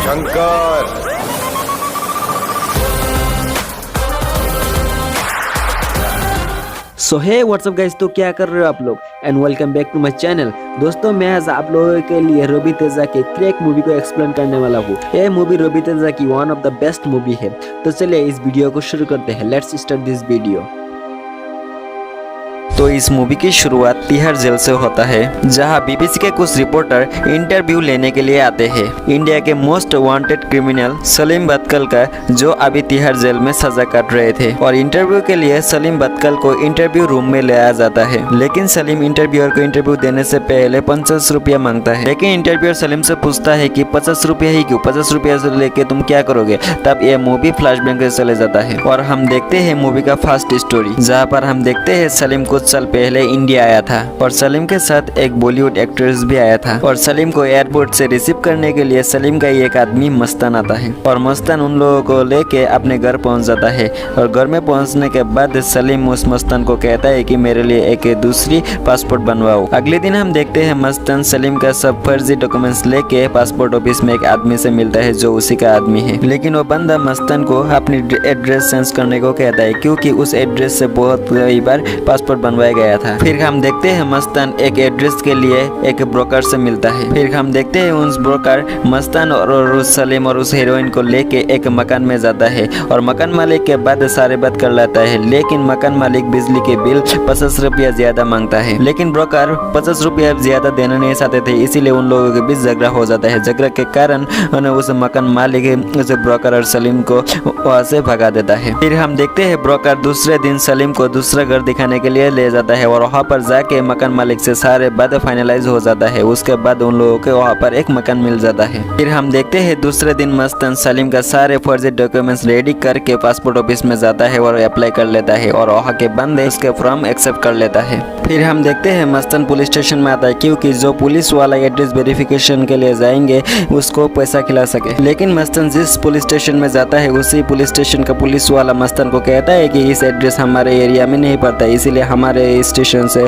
Shankar. So hey what's up guys, तो क्या कर रहे हो आप लोग and welcome back to my channel. दोस्तों मैं आज आप लोगों के लिए रवि तेजा के क्रैक मूवी को एक्सप्लेन करने वाला हूँ। ये मूवी रवि तेजा की one of the best movie है। तो चलिए इस वीडियो को शुरू करते हैं। Let's start this video. तो इस मूवी की शुरुआत तिहाड़ जेल से होता है, जहां बीबीसी के कुछ रिपोर्टर इंटरव्यू लेने के लिए आते हैं इंडिया के मोस्ट वांटेड क्रिमिनल सलीम बदकल का, जो अभी तिहाड़ जेल में सजा काट रहे थे। और इंटरव्यू के लिए सलीम बदकल को इंटरव्यू रूम में ले आया जाता है, लेकिन सलीम इंटरव्यूअर को इंटरव्यू देने से पहले 50 रुपया मांगता है। लेकिन इंटरव्यूअर सलीम से पूछता है कि 50 रुपया ही क्यों, 50 रुपया से लेके तुम क्या करोगे। तब यह मूवी फ्लैशबैक से चले जाता है और हम देखते हैं मूवी का फर्स्ट स्टोरी, जहाँ पर हम देखते हैं सलीम कुछ साल पहले इंडिया आया था और सलीम के साथ एक बॉलीवुड एक्ट्रेस भी आया था। और सलीम को एयरपोर्ट से रिसीव करने के लिए सलीम का एक आदमी मस्तान आता है और मस्तान उन लोगों को लेके अपने घर पहुंच जाता है। और घर में पहुंचने के बाद सलीम उस मस्तान को कहता है कि मेरे लिए एक दूसरी पासपोर्ट बनवाओ। अगले दिन हम देखते हैं मस्तान सलीम का सब फर्जी डॉक्यूमेंट्स लेके पासपोर्ट ऑफिस में एक आदमी से मिलता है जो उसी का आदमी है। लेकिन वो बंदा मस्तान को अपनी एड्रेस चेंज करने को कहता है, क्योंकि उस एड्रेस से बहुत कई बार पासपोर्ट बनवाया गया था। फिर हम देखते हैं मस्तान एक एड्रेस के लिए एक ब्रोकर से मिलता है। फिर हम देखते हैं उस ब्रोकर मस्तान और उस सलीम और उस हीरोइन को लेके एक मकान में जाता है और मकान मालिक के बाद सारे बात कर लेता है। लेकिन मकान मालिक बिजली के बिल 50 रुपया ज्यादा मांगता है, लेकिन ब्रोकर 50 रुपया ज्यादा देना नहीं चाहते थे, इसीलिए उन लोगों के बीच झगड़ा हो जाता है। झगड़ा के कारण उस मकान मालिक उस ब्रोकर और सलीम को वहाँ से भगा देता है। फिर हम देखते हैं ब्रोकर दूसरे दिन सलीम को दूसरा घर दिखाने के लिए ले जाता है और वहाँ पर जाके मकान मालिक से सारे बात फाइनलाइज हो जाता है। उसके बाद उन लोगों को वहाँ पर एक मकान मिल जाता है। फिर हम देखते हैं दूसरे दिन मस्तान सलीम का सारे फर्जी डॉक्यूमेंट्स रेडी करके पासपोर्ट ऑफिस में जाता है और अप्लाई कर लेता है और वहाँ के बंदे उसके फॉर्म एक्सेप्ट कर लेता है। फिर हम देखते हैं मस्तान पुलिस स्टेशन में आता है, क्योंकि जो पुलिस वाला एड्रेस वेरिफिकेशन के लिए जाएंगे उसको पैसा खिला सके। लेकिन मस्तान जिस पुलिस स्टेशन में जाता है उसी पुलिस स्टेशन का पुलिस वाला मस्तान को कहता है कि इस एड्रेस हमारे एरिया में नहीं पड़ता, इसीलिए हमारे स्टेशन से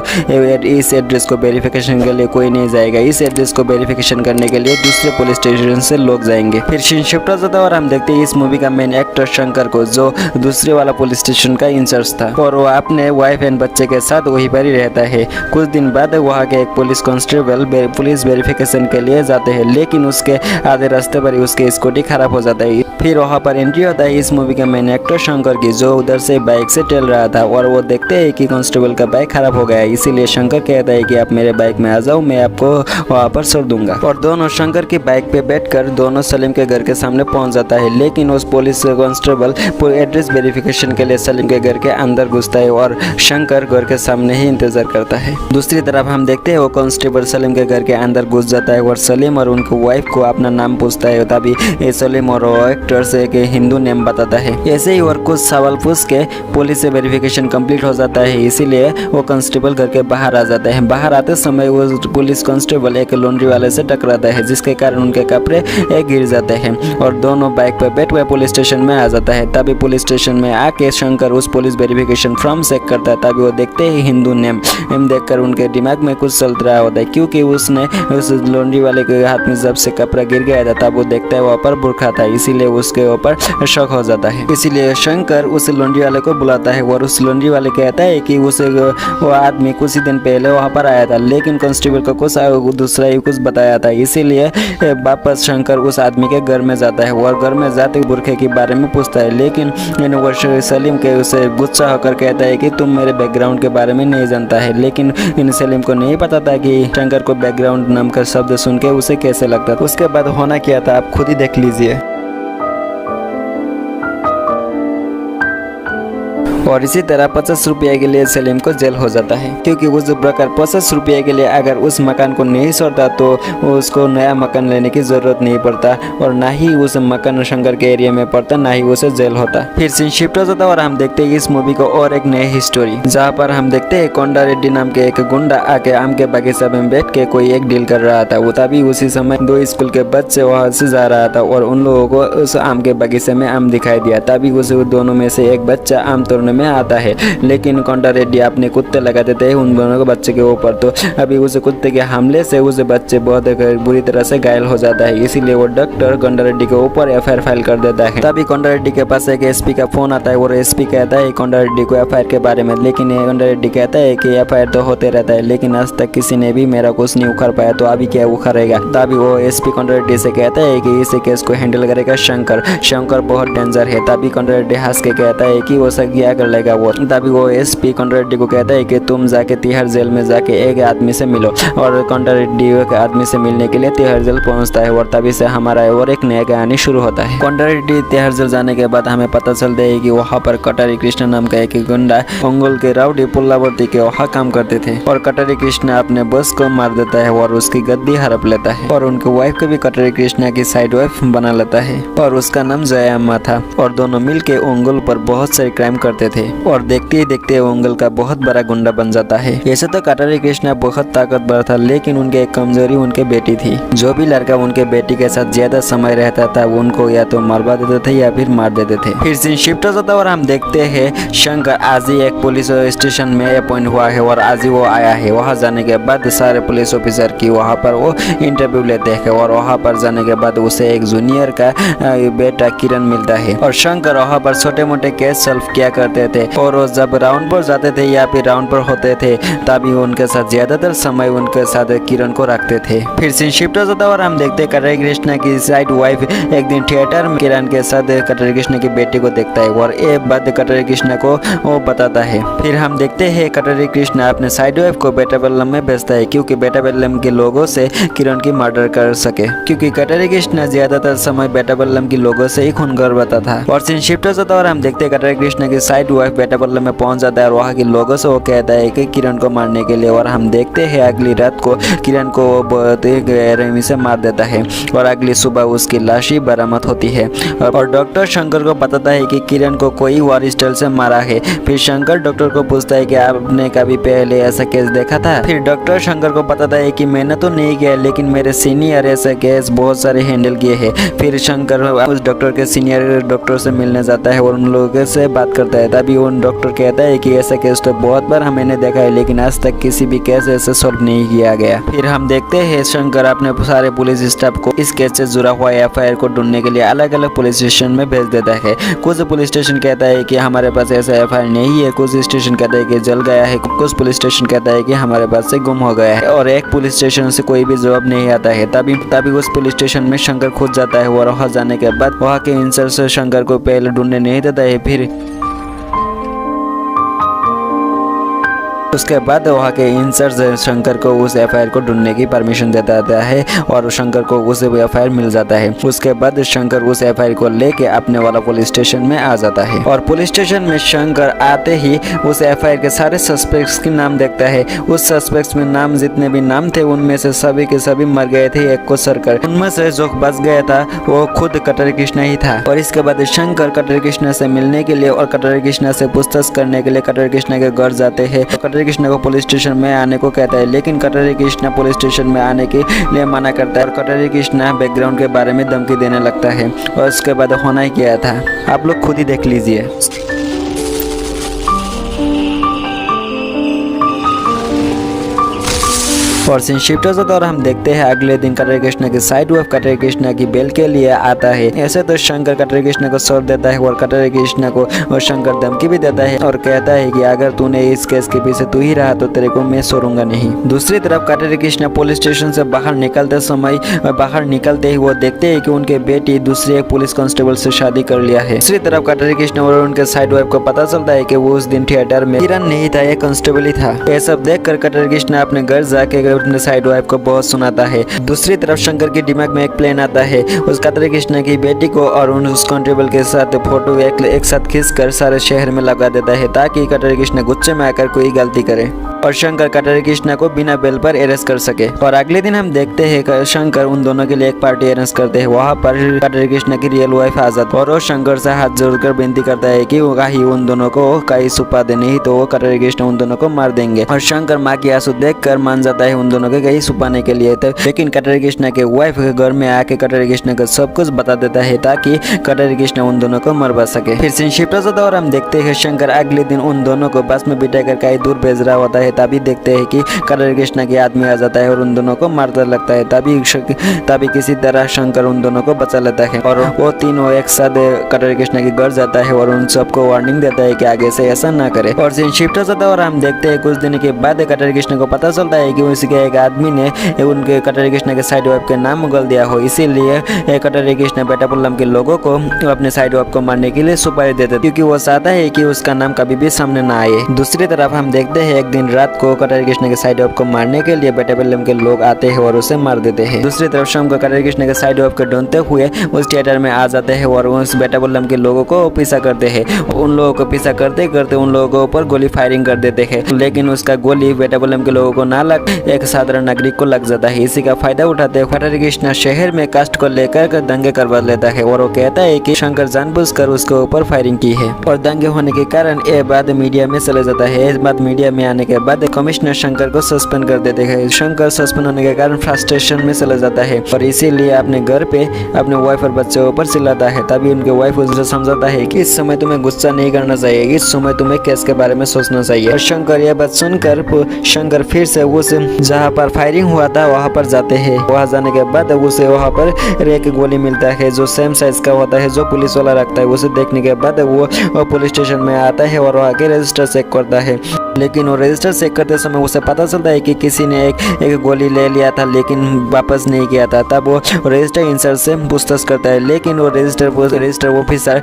इस एड्रेस को वेरिफिकेशन के लिए कोई नहीं जाएगा। इस एड्रेस को वेरिफिकेशन करने के लिए दूसरे पुलिस स्टेशन से लोग जाएंगे। फिर सीन शिफ्ट हो जाता है और हम देखते हैं इस मूवी का मेन एक्टर शंकर को, जो दूसरे वाला पुलिस स्टेशन का इंचार्ज था और वो अपने वाइफ एंड बच्चे के साथ वहीं पर ही रहता है। कुछ दिन बाद वहाँ के एक पुलिस कांस्टेबल पुलिस वेरिफिकेशन के लिए जाते हैं, लेकिन उसके आधे रास्ते पर ही उसकी स्कूटी खराब हो जाता है। फिर वहाँ पर एंट्री होता है इस मूवी का मेन एक्टर शंकर की, जो उधर से बाइक से चल रहा था और वो देखते हैं कि कांस्टेबल का बाइक खराब हो गया है। इसीलिए शंकर कहता है कि आप मेरे बाइक में आ जाओ, मैं आपको वहाँ पर छोड़ दूंगा। और दोनों शंकर की बाइक पे बैठकर दोनों सलीम के घर के सामने पहुंच जाता है। लेकिन उस पुलिस कांस्टेबल एड्रेस वेरिफिकेशन के लिए सलीम के घर के अंदर घुसता है और शंकर घर के सामने ही इंतजार करता है। दूसरी तरफ हम देखते हैं वो कांस्टेबल सलीम के घर के अंदर घुस जाता है और सलीम और उनकी वाइफ को अपना नाम पूछता है। तभी ये सलीम और एक्टर से एक हिंदू नेम बताता है। ऐसे ही और कुछ सवाल पूछ के पुलिस से वेरिफिकेशन कंप्लीट हो जाता है, इसीलिए वो कांस्टेबल घर के बाहर आ जाते हैं। बाहर आते समय वो पुलिस कांस्टेबल एक लॉन्ड्री वाले से टकराता है, जिसके कारण उनके कपड़े गिर जाते हैं और दोनों बाइक पर बैठ हुए पुलिस स्टेशन में आ जाता है। तभी पुलिस स्टेशन में आके शंकर उस पुलिस वेरिफिकेशन फॉर्म चेक करता है। तभी वो देखते हैं हिंदू नेम देखकर उनके दिमाग में कुछ चल रहा होता है, क्योंकि उसने उस लॉन्ड्री वाले के हाथ में जब से कपड़ा गिर गया था तब वो देखता है वहाँ पर बुरखा था, इसीलिए उसके ऊपर शक हो जाता है। इसीलिए शंकर उस लॉन्ड्री वाले को बुलाता है और उस लॉन्ड्री वाले कहता है कि वो आदमी कुछ ही दिन पहले वहाँ पर आया था, लेकिन कांस्टेबल को कुछ दूसरा ही कुछ बताया था। इसीलिए वापस शंकर उस आदमी के घर में जाता है और घर में जाते बुरखे के बारे में पूछता है। लेकिन वो सलीम के उसे गुस्सा होकर कहता है कि तुम मेरे बैकग्राउंड के बारे में नहीं जानता है। लेकिन इन सलीम को नहीं पता था कि शंकर को बैकग्राउंड नाम का शब्द सुन के उसे कैसे लगता था। उसके बाद होना क्या था आप खुद ही देख लीजिए। और इसी तरह 50 रुपये के लिए सलीम को जेल हो जाता है, क्योंकि उस ब्रोकर 50 रुपये के लिए अगर उस मकान को नहीं छोड़ता तो उसको नया मकान लेने की जरूरत नहीं पड़ता और ना ही उस मकान शंकर के एरिया में पड़ता, ना ही उसे जेल होता। फिर सीन शिफ्ट हो जाता और हम देखते हैं इस मूवी को और एक नई स्टोरी, जहाँ पर हम देखते हैं कोंडा रेड्डी नाम के एक गुंडा आके आम के बगीचा में बैठ के कोई एक डील कर रहा था। वो तभी उसी समय दो स्कूल के बच्चे वहाँ से जा रहा था और उन लोगों को उस आम के बगीचे में आम दिखाई दिया। तभी उस दोनों में से एक बच्चा आम तोड़ने मामले में आता है। लेकिन कोंडा रेड्डी अपने कुत्ते लगा देते हैं उन दोनों के बच्चे के ऊपर। तो अभी उस कुत्ते के हमले से उस बच्चे बहुत बुरी तरह से घायल हो जाता है, इसीलिए वो डॉक्टर कोंडा रेड्डी के ऊपर एफआईआर फाइल कर देता है। तभी कोंडा रेड्डी के पास एक एसपी का फोन आता है और एसपी कहता है कोंडा रेड्डी को एफआईआर के बारे में, लेकिन कोंडा रेड्डी कहता है कि एफआईआर तो होते रहता है लेकिन आज तक किसी ने भी मेरा कुछ नहीं उखाड़ पाया, तो अभी क्या उखाड़ेगा। तभी वो एसपी कोंडा रेड्डी से कहता है कि इस केस को हैंडल करेगा शंकर, शंकर बहुत डेंजर है। तभी कोंडा रेड्डी हंस के कहता है कि वो सब क्या कर लेगा वो। तभी वो एसपी कोंडा रेड्डी को कहता है कि तुम जाके तिहाड़ जेल में जाके एक आदमी से मिलो, और कोंडा रेड्डी एक आदमी से मिलने के लिए तिहाड़ जेल पहुंचता है और तभी से हमारा और एक नया कहानी शुरू होता है। कोंडा रेड्डी तिहाड़ जेल जाने के बाद हमें पता चलता है कि वहाँ पर कटारी कृष्ण नाम का एक गुंडा अंगुल के राउडी पुल्लावर्ती के वहाँ काम करते थे, और कटारी कृष्ण अपने बॉस को मार देता है और उसकी गद्दी हड़प लेता है, और उनके वाइफ को भी कटारी कृष्ण की साइड वाइफ बना लेता है, और उसका नाम जया अम्मा था। और दोनों मिलके अंगुल पर बहुत सारे क्राइम करते थे, और देखते ही देखते अंगुल का बहुत बड़ा गुंडा बन जाता है। ऐसे तो कटारी कृष्ण बहुत ताकतवर था, लेकिन उनकी एक कमजोरी उनके बेटी थी। जो भी लड़का उनके बेटी के साथ ज्यादा समय रहता था उनको या तो मरवा देते थे या फिर मार देते थे। फिर सीन शिफ्ट हो जाता है और हम देखते हैं शंकर आज ही एक पुलिस स्टेशन में अपॉइंट हुआ है, और आज ही वो आया है। वहाँ जाने के बाद सारे पुलिस ऑफिसर की वहाँ पर वो इंटरव्यू लेते हैं, और वहाँ पर जाने के बाद उसे एक जूनियर का बेटा किरण मिलता है, और शंकर वहाँ पर छोटे मोटे केस सॉल्व किया करते थे, और वो जब राउंड पर जाते थे या फिर राउंड पर होते थे तभी उनके साथ ज्यादातर समय उनके साथ किरण को रखते थे। फिर सीन शिफ्ट हो जाता है और हम देखते हैं कटारी कृष्ण की साइड वाइफ एक दिन थिएटर में किरण के साथ कटारी कृष्ण की बेटी को देखता है, और ये बात कटारी कृष्ण को वो बताता है। फिर हम देखते हैं कटारी कृष्ण अपने साइड वाइफ को बेटाबल्लम में भेजता है, क्योंकि बेटाबल्लम के लोगों से किरण की मर्डर कर सके, क्योंकि कटारी कृष्ण ज्यादातर समय बेटाबल्लम के लोगों से ही खून करवाता था। और सीन शिफ्ट हो जाता है और हम देखते हैं कटारी कृष्ण की साइड वाइफ बेटाबल्लम में पहुंच जाता है, और वहाँ के लोगों से वो कहता है कि किरण को मारने के लिए, और हम देखते हैं अगली रात को किरण को बहुत गहराई से मार देता है, और अगली सुबह उसकी लाश ही बरामद होती है। और डॉक्टर शंकर को बताता है कि किरण को कोई वार स्टाइल से मारा है। फिर शंकर डॉक्टर को पूछता है कि आपने कभी पहले ऐसा केस देखा था। फिर डॉक्टर शंकर को बताता है कि मैंने तो नहीं किया, लेकिन मेरे सीनियर ऐसे केस बहुत सारे हैंडल किए हैं। फिर शंकर उस डॉक्टर के सीनियर डॉक्टर से मिलने जाता है और उन लोगों से बात करता है। तभी उन डॉक्टर कहता है कि ऐसा केस तो बहुत बार मैंने देखा है, लेकिन आज तक किसी भी केस ऐसे सॉल्व नहीं किया गया। फिर हम देखते हैं शंकर अपने सारे पुलिस स्टाफ को इस केस से जुड़ा हुआ एफआईआर को ढूंढने के लिए अलग अलग पुलिस स्टेशन में भेज देता है। कुछ पुलिस स्टेशन कहता है कि हमारे पास ऐसा एफआईआर नहीं है, कुछ स्टेशन कहता है कि जल गया है, कुछ पुलिस स्टेशन कहता है कि हमारे पास से गुम हो गया है, और एक पुलिस स्टेशन से कोई भी जवाब नहीं आता है। तभी उस पुलिस स्टेशन में शंकर खुद जाता है, और वहाँ जाने के बाद वहाँ के इंचार्ज शंकर को पहले ढूंढने नहीं देता है। फिर उसके बाद वहाँ के इंचार्ज शंकर को उस एफआईआर को ढूंढने की परमिशन देता है, और शंकर को उस एफआईआर मिल जाता है। उसके बाद शंकर उस एफआईआर को लेके अपने वाला पुलिस स्टेशन में आ जाता है, और पुलिस स्टेशन में शंकर आते ही उस एफआईआर के सारे सस्पेक्ट्स के नाम देखता है। उस सस्पेक्ट्स में नाम जितने भी नाम थे उनमें से सभी के सभी मर गए थे एक को सरकर। उनमें से जो बच गया था वो खुद कटारी कृष्ण ही था। और इसके बाद शंकर कटारी कृष्ण से मिलने के लिए और कटारी कृष्ण से पूछताछ करने के लिए कटारी कृष्ण के घर जाते हैं। कटारी कृष्ण को पुलिस स्टेशन में आने को कहता है, लेकिन कटारी कृष्ण पुलिस स्टेशन में आने के लिए मना करता है, और कटारी कृष्ण बैकग्राउंड के बारे में धमकी देने लगता है। और उसके बाद होना ही क्या था आप लोग खुद ही देख लीजिए। और सीन शिफ्ट हो जाता है और हम देखते हैं अगले दिन कटारी कृष्ण की साइड वाइफ कटारी कृष्ण की बेल के लिए आता है। ऐसे तो शंकर कटारी कृष्ण को छोड़ देता है, और कटारी कृष्ण को और शंकर धमकी भी देता है और कहता है कि अगर तूने इस केस के पीछे तू ही रहा तो तेरे को मैं छोड़ूंगा नहीं। दूसरी तरफ कटारी कृष्ण पुलिस स्टेशन से बाहर निकलते ही वो देखते हैं कि उनके बेटी दूसरे एक पुलिस कांस्टेबल से शादी कर लिया है। दूसरी तरफ कटारी कृष्ण और उनके साइड वाइफ को पता चलता है कि वो उस दिन थिएटर में किरण नहीं था, एक कांस्टेबल ही था। ये सब देखकर कटारी कृष्ण अपने घर जाके अपने साइड वाइफ को बहुत सुनाता है। दूसरी तरफ शंकर के दिमाग में एक प्लान आता है, उस कटारी कृष्ण की बेटी को और उस कांस्टेबल के साथ फोटो एक साथ खींचकर सारे शहर में लगा देता है, ताकि कटारी कृष्ण गुस्से में आकर कोई गलती करे और शंकर कटारी कृष्ण को बिना बेल पर अरेस्ट कर सके। और अगले दिन हम देखते हैं शंकर उन दोनों के लिए एक पार्टी अरेंज करते हैं। वहाँ पर कटारी कृष्ण की रियल वाइफ आ जाती है और वो शंकर से हाथ जोड़कर विनती करता है कि वो कहीं उन दोनों को कहीं छुपा दे, नहीं तो वो कटारी कृष्ण उन दोनों को मार देंगे। और शंकर माँ की आंसू देखकर मान जाता है उन दोनों के कहीं छुपाने के लिए। लेकिन कटारी कृष्णा के वाइफ के घर में आके कटारी कृष्णा को सब कुछ बता देता है ताकि कटारी कृष्णा उन दोनों को मरवा सके। फिर सीन शिफ्ट हो जाता है और हम देखते हैं शंकर अगले दिन उन दोनों को बस में बिठा कर कहीं दूर भेज रहा होता है। तभी देखते हैं कि कटारी कृष्णा के आदमी आ जाता है और उन दोनों को मारता लगता है। तभी किसी तरह शंकर उन दोनों को बचा लेता है और वो तीनों एक साथ कटारी कृष्णा के घर जाता है और उन सबको वार्निंग देता है कि आगे से ऐसा ना करे। और सीन शिफ्ट हो जाता है और हम देखते हैं कुछ दिन के बाद कटारी कृष्णा को पता चलता है कि उसके एक आदमी ने उनके कटारी कृष्णा के साइड वाइफ के नाम उगल दिया हो, इसीलिए कटारी कृष्णा बेटापुल्लम के लोगों को अपने साइड वाइफ को मारने के लिए सुपारी देते क्योंकि वो चाहता है कि उसका नाम कभी भी सामने ना आए। दूसरी तरफ हम देखते हैं एक दिन रात को कटारी कृष्णा के साइड वाइफ को मारने के लिए बेटापुल्लम के लोग आते हैं और उसे मार देते हैं। दूसरी तरफ शाम को कटारी कृष्णा के साइड वाइफ को ढूंढते हुए उस थिएटर में आ जाते हैं और उस बेटापुल्लम के लोगों को पीछा करते हैं। उन लोगों को पीछा करते करते उन लोगों के ऊपर गोली फायरिंग कर देते हैं, लेकिन उसका गोली बेटापुल्लम के लोगों को ना लग एक साधारण नागरिक को लग जाता है। इसी का फायदा उठाते हुए कटारी कृष्णा शहर में कास्ट को लेकर दंगे करवा लेता है और वो कहता है कि शंकर जानबूझकर उसके ऊपर फायरिंग की है और दंगे होने के कारण ये बात मीडिया में चले जाता है। इस बात मीडिया में आने के बाद कमिश्नर शंकर को सस्पेंड कर देते हैं। शंकर सस्पेंड होने के कारण फ्रस्ट्रेशन में चला जाता है और इसीलिए अपने घर पे अपने वाइफ और बच्चों ऊपर चिल्लाता है। तभी उनके वाइफ उसे समझाता है कि इस समय तुम्हें गुस्सा नहीं करना चाहिए, इस समय तुम्हें केस के बारे में सोचना चाहिए। और शंकर यह बात सुनकर शंकर फिर से उस जहाँ पर फायरिंग हुआ था वहाँ पर जाते हैं। वहाँ जाने के बाद उसे वहाँ पर एक गोली मिलता है जो सेम साइज का होता है जो पुलिस वाला रखता है। उसे देखने के बाद वो पुलिस स्टेशन में आता है और वहाँ के रजिस्टर चेक करता है, लेकिन वो रजिस्टर चेक करते समय उसे पता चलता है कि किसी ने एक गोली ले लिया था लेकिन वापस नहीं किया था। तब वो रजिस्टर इंचार्ज से पूछताछ करता है, लेकिन वो रजिस्टर ऑफिसर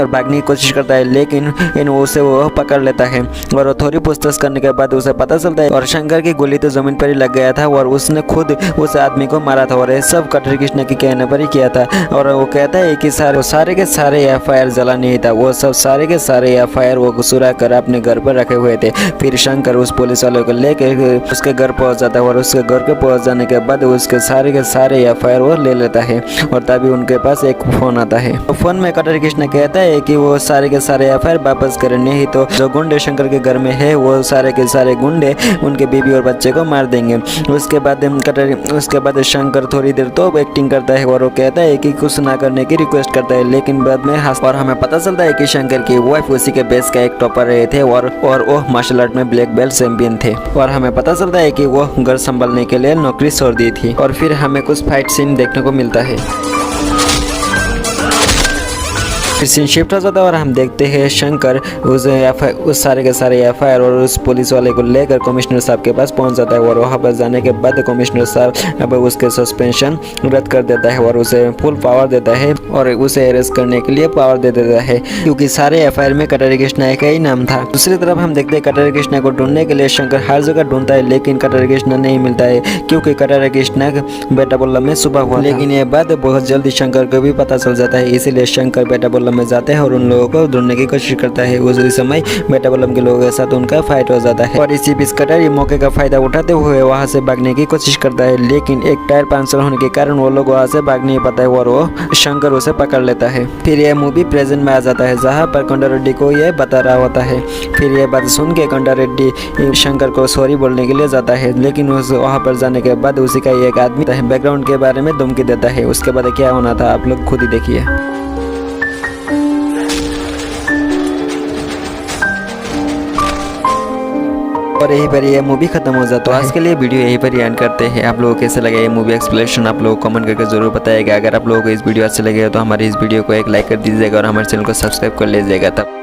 भागने की कोशिश करता है, लेकिन उसे वो पकड़ लेता है और थोड़ी पूछताछ करने के बाद उसे पता चलता है और शंकर की गोली तो जमीन पर ही लग गया था और उसने खुद उस आदमी को मारा था और ये सब कटारी कृष्णा के कहने पर ही किया था। और वो कहता है कि सारे के सारे एफआईआर जला नहीं था, वो सब सारे के सारे एफआईआर वो चुरा कर अपने घर पर रखे हुए थे। फिर शंकर उस पुलिस वाले को लेकर उसके घर पहुंच जाता है और उसके घर के पहुंच जाने के बाद उसके सारे एफआईआर वो ले लेता है और तभी उनके पास एक फोन आता है। तो फोन में कटारी कृष्णा कहता है कि वो सारे के सारे एफआईआर वापस करें, नहीं तो जो गुंडे शंकर के घर में है वो सारे के सारे गुंडे उनके बीबी और बच्चे को मार देंगे। उसके बाद शंकर थोड़ी देर तो एक्टिंग करता है और वो कहता है कि कुछ ना करने की रिक्वेस्ट करता है, लेकिन बाद में और हमें पता चलता है कि शंकर की वाइफ उसी के बेस का एक टॉपर रहे थे और वो मार्शल आर्ट में ब्लैक बेल्ट चैंपियन थे। और हमें पता चलता है कि वो घर संभालने के लिए नौकरी छोड़ दी थी। और फिर हमें कुछ फाइट सीन देखने को मिलता है। सीन शिफ्ट हो जाता है और हम देखते हैं शंकर उस सारे के सारे एफआईआर और उस पुलिस वाले को लेकर कमिश्नर साहब के पास पहुंच जाता है और वहां पर जाने के बाद कमिश्नर साहब अब उसके सस्पेंशन रद्द कर देता है और उसे फुल पावर देता है और उसे अरेस्ट करने के लिए पावर दे देता है क्योंकि सारे एफआईआर में कटारी कृष्णा का ही नाम था। दूसरी तरफ हम देखते हैं कटारी कृष्णा को ढूंढने के लिए शंकर हर जगह ढूंढता है, लेकिन कटारी कृष्णा नहीं मिलता है क्योंकि कटारी कृष्णा बेटापुल्लम में सुबह हुआ। लेकिन ये बात बहुत जल्दी शंकर को भी पता चल जाता है, इसीलिए शंकर बेटापुल्लम में जाते हैं और उन लोगों को ढूंढने की कोशिश करता है। उसी समय बेटापुल्लम के लोगों के साथ उनका फाइट हो जाता है और इसी बीच कटारी मौके का फायदा उठाते हुए वहां से भागने की कोशिश करता है, लेकिन एक टायर पंचर होने के कारण वो लोग वहां से भाग नहीं पाता है और वो शंकर उसे पकड़ लेता है। फिर यह मूवी प्रेजेंट में आ जाता है जहाँ पर कंडा रेड्डी को यह बता रहा होता है। फिर यह बात सुन के कंडा रेड्डी शंकर को सॉरी बोलने के लिए जाता है, लेकिन वहाँ पर जाने के बाद उसी का एक आदमी बैकग्राउंड के बारे में धमकी देता है। उसके बाद क्या होना था आप लोग खुद ही देखिए। और यहीं पर ये मूवी खत्म हो जाता है। तो आज के लिए वीडियो यहीं पर एंड करते हैं। आप लोगों को कैसे लगा ये मूवी एक्सप्लेनेशन आप लोग कमेंट करके जरूर बताइएगा। अगर आप लोगों को इस वीडियो अच्छे लगे तो हमारी इस वीडियो को एक लाइक कर दीजिएगा और हमारे चैनल को सब्सक्राइब कर लीजिएगा। तब